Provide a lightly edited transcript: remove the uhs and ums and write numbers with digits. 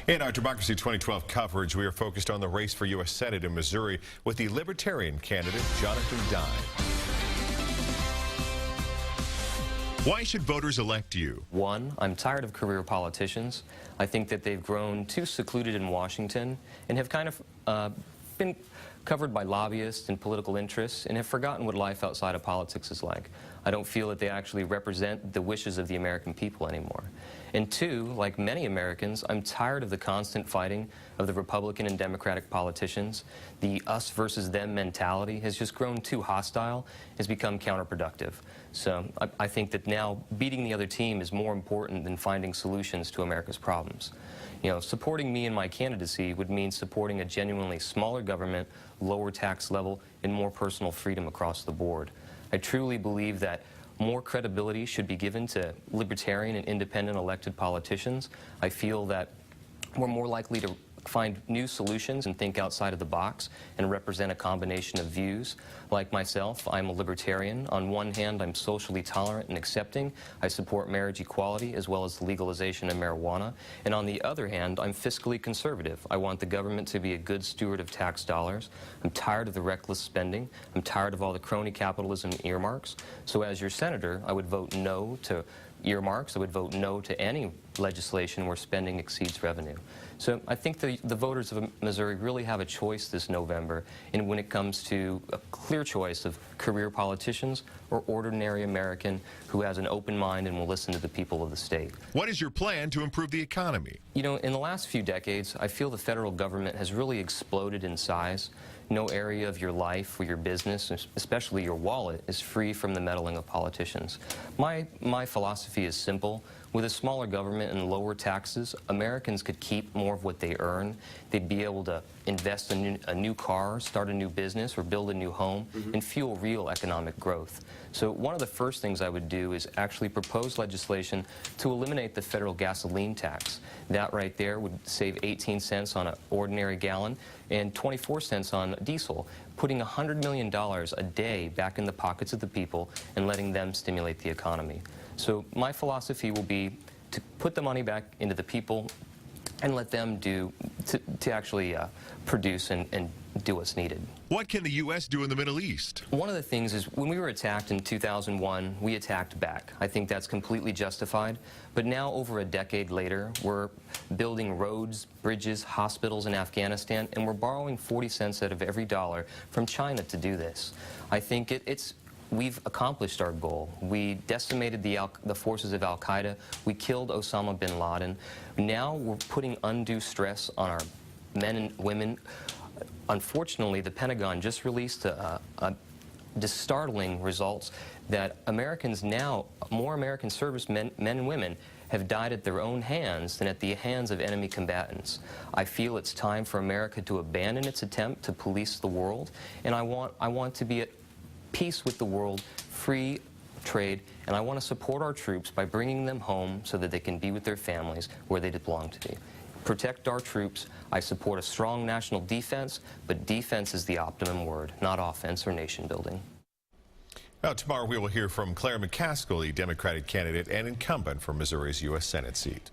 In our Democracy 2012 coverage, we are focused on the race for U.S. Senate in Missouri with the Libertarian candidate, Jonathan Dine. Why should voters elect you? One, I'm tired of career politicians. I think that they've grown too secluded in Washington and have kind of been covered by lobbyists and political interests and have forgotten what life outside of politics is like. I don't feel that they actually represent the wishes of the American people anymore. And two, like many Americans, I'm tired of the constant fighting of the Republican and Democratic politicians. The us versus them mentality has just grown too hostile, has become counterproductive. So I think that now beating the other team is more important than finding solutions to America's problems. You know, supporting me in my candidacy would mean supporting a genuinely smaller government, lower tax level, and more personal freedom across the board. I truly believe that more credibility should be given to libertarian and independent elected politicians. I feel that we're more likely to find new solutions and think outside of the box and represent a combination of views. Like myself, I'm a libertarian. On one hand, I'm socially tolerant and accepting. I support marriage equality as well as the legalization of marijuana. And on the other hand, I'm fiscally conservative. I want the government to be a good steward of tax dollars. I'm tired of the reckless spending. I'm tired of all the crony capitalism and earmarks. So as your senator, I would vote no to earmarks. I would vote no to any legislation where spending exceeds revenue. So I think the voters of Missouri really have a choice this November and when it comes to a clear choice of career politicians or ordinary American who has an open mind and will listen to the people of the state. What is your plan to improve the economy? You know, in the last few decades, I feel the federal government has really exploded in size. No area of your life or your business, especially your wallet, is free from the meddling of politicians. My philosophy is simple. With a smaller government and lower taxes, Americans could keep more of what they earn. They'd be able to invest in a new car, start a new business, or build a new home, and fuel real economic growth. So one of the first things I would do is actually propose legislation to eliminate the federal gasoline tax. That right there would save 18 cents on an ordinary gallon and 24 cents on diesel, putting $100 million a day back in the pockets of the people and letting them stimulate the economy. So my philosophy will be to put the money back into the people and let them to actually produce and do what's needed. What can the U.S. do in the Middle East? One of the things is when we were attacked in 2001, we attacked back. I think that's completely justified. But now, over a decade later, we're building roads, bridges, hospitals in Afghanistan, and we're borrowing 40 cents out of every dollar from China to do this. I think we've accomplished our goal. We decimated the forces of Al-Qaeda. We killed Osama bin Laden. Now we're putting undue stress on our men and women. Unfortunately, the Pentagon just released the startling results that Americans now, more American servicemen, men and women, have died at their own hands than at the hands of enemy combatants. I feel it's time for America to abandon its attempt to police the world, and I want to be at peace with the world, free trade, and I want to support our troops by bringing them home so that they can be with their families where they belong to be. Protect our troops. I support a strong national defense, but defense is the optimum word, not offense or nation building. Now, tomorrow we will hear from Claire McCaskill, the Democratic candidate and incumbent for Missouri's U.S. Senate seat.